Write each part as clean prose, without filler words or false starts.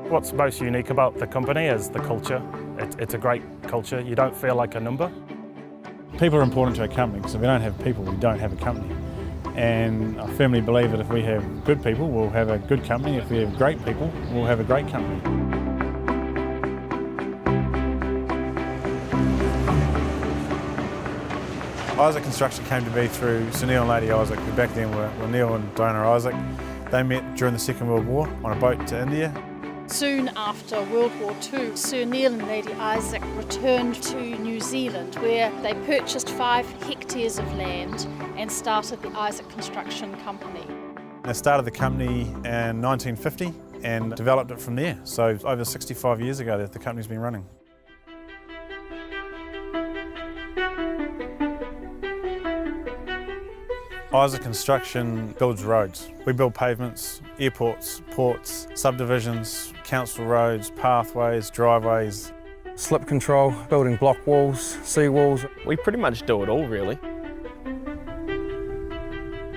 What's most unique about the company is the culture. It's a great culture. You don't feel like a number. People are important to our company because if we don't have people, we don't have a company. And I firmly believe that if we have good people, we'll have a good company. If we have great people, we'll have a great company. Isaac Construction came to be through Sir Neil and Lady Isaac, who back then were Neil and Diana Isaac. They met during the Second World War on a boat to India. Soon after World War II, Sir Neil and Lady Isaac returned to New Zealand, where they purchased 5 hectares of land and started the Isaac Construction Company. They started the company in 1950 and developed it from there. So over 65 years ago that the company's been running. Isaac Construction builds roads. We build pavements, airports, ports, subdivisions, council roads, pathways, driveways. Slip control, building block walls, sea walls. We pretty much do it all, really.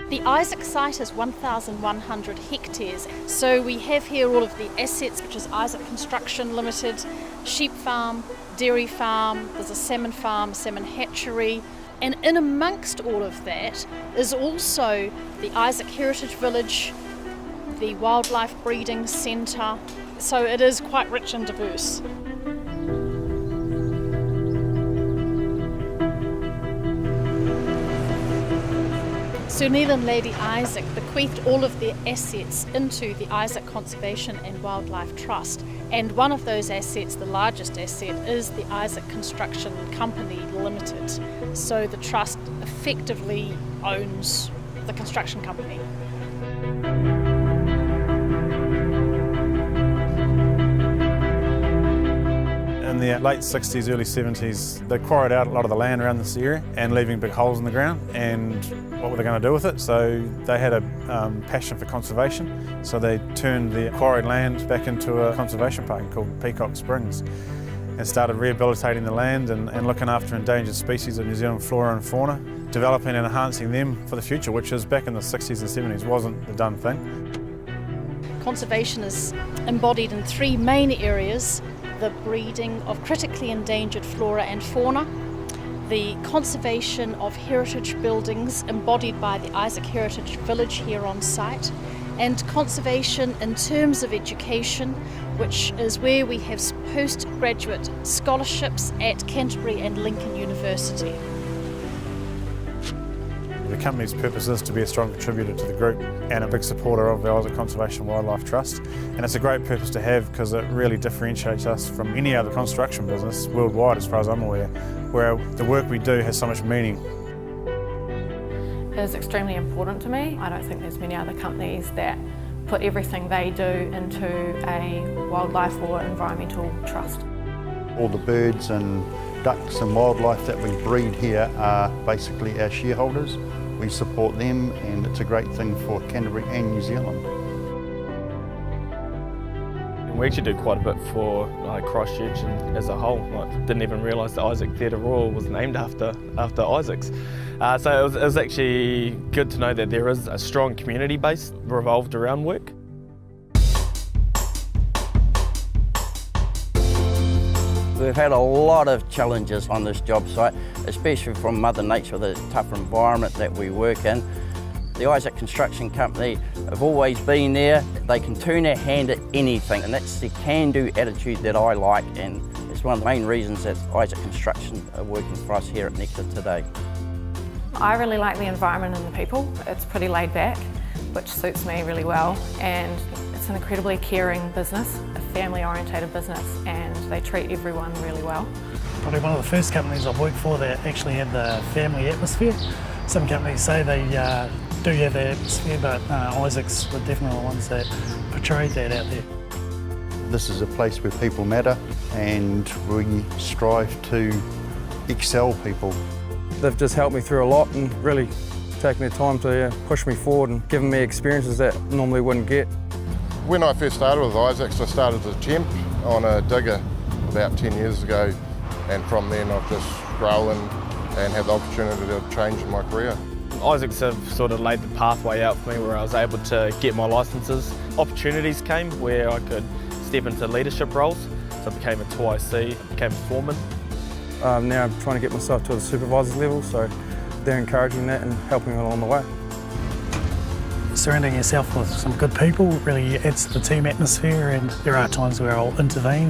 The Isaac site is 1,100 hectares, so we have here all of the assets, which is Isaac Construction Limited, sheep farm, dairy farm, there's a salmon farm, salmon hatchery, and in amongst all of that is also the Isaac Heritage Village, the Wildlife Breeding Centre, so it is quite rich and diverse. Sir Neil and Lady Isaac bequeathed all of their assets into the Isaac Conservation and Wildlife Trust, and one of those assets, the largest asset, is the Isaac Construction Company Limited. So the trust effectively owns the construction company. In the late 60s, early 70s, they quarried out a lot of the land around this area and leaving big holes in the ground. And what were they going to do with it? So they had a passion for conservation. So they turned the quarried land back into a conservation park called Peacock Springs and started rehabilitating the land and looking after endangered species of New Zealand flora and fauna, developing and enhancing them for the future, which is back in the 60s and 70s wasn't the done thing. Conservation is embodied in 3 main areas: the breeding of critically endangered flora and fauna, the conservation of heritage buildings embodied by the Isaac Heritage Village here on site, and conservation in terms of education, which is where we have postgraduate scholarships at Canterbury and Lincoln University. The company's purpose is to be a strong contributor to the group and a big supporter of the Isaac Conservation Wildlife Trust. And it's a great purpose to have because it really differentiates us from any other construction business worldwide, as far as I'm aware, where the work we do has so much meaning. It is extremely important to me. I don't think there's many other companies that put everything they do into a wildlife or environmental trust. All the birds and ducks and wildlife that we breed here are basically our shareholders. We support them and it's a great thing for Canterbury and New Zealand. We actually do quite a bit for Christchurch and as a whole. Didn't even realise the Isaac Theatre Royal was named after Isaacs. So it was actually good to know that there is a strong community base revolved around work. We've had a lot of challenges on this job site, especially from Mother Nature, the tough environment that we work in. The Isaac Construction Company have always been there. They can turn their hand at anything, and that's the can-do attitude that I like, and it's one of the main reasons that Isaac Construction are working for us here at Nectar today. I really like the environment and the people. It's pretty laid back, which suits me really well, and it's an incredibly caring business, a family-orientated business, and they treat everyone really well. Probably one of the first companies I've worked for that actually had the family atmosphere. Some companies say they do have that atmosphere, but Isaacs were definitely the ones that portrayed that out there. This is a place where people matter and we strive to excel people. They've just helped me through a lot and really taken their time to push me forward and given me experiences that I normally wouldn't get. When I first started with Isaacs, I started as a temp on a digger about 10 years ago, and from then I've just grown and had the opportunity to change my career. Isaacs have sort of laid the pathway out for me where I was able to get my licences. Opportunities came where I could step into leadership roles. So I became a 2IC, became a foreman. Now I'm trying to get myself to the supervisor's level, so they're encouraging that and helping along the way. Surrounding yourself with some good people really adds to the team atmosphere, and there are times where I'll intervene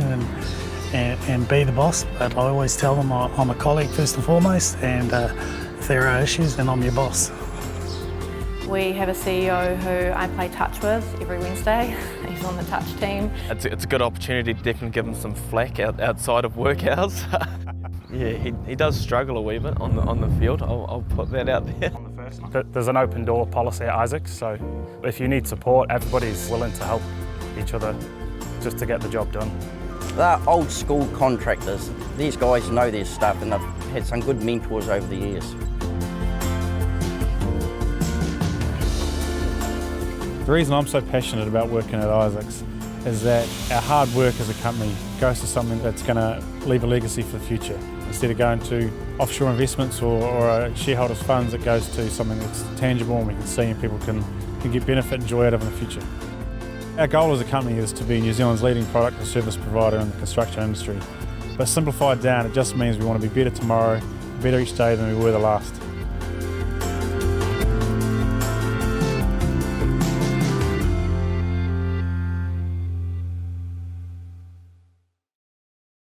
and be the boss, but I always tell them I'm a colleague first and foremost, and if there are issues then I'm your boss. We have a CEO who I play touch with every Wednesday. He's on the touch team. It's a good opportunity to definitely give him some flack outside of work hours. Yeah, he does struggle a wee bit on the field, I'll put that out there. There's an open door policy at Isaacs, so if you need support, everybody's willing to help each other just to get the job done. They're old school contractors. These guys know their stuff and they've had some good mentors over the years. The reason I'm so passionate about working at Isaacs is that our hard work as a company goes to something that's going to leave a legacy for the future. Instead of going to offshore investments or shareholders' funds, it goes to something that's tangible and we can see and people can get benefit and joy out of in the future. Our goal as a company is to be New Zealand's leading product and service provider in the construction industry. But simplified down, it just means we want to be better tomorrow, better each day than we were the last.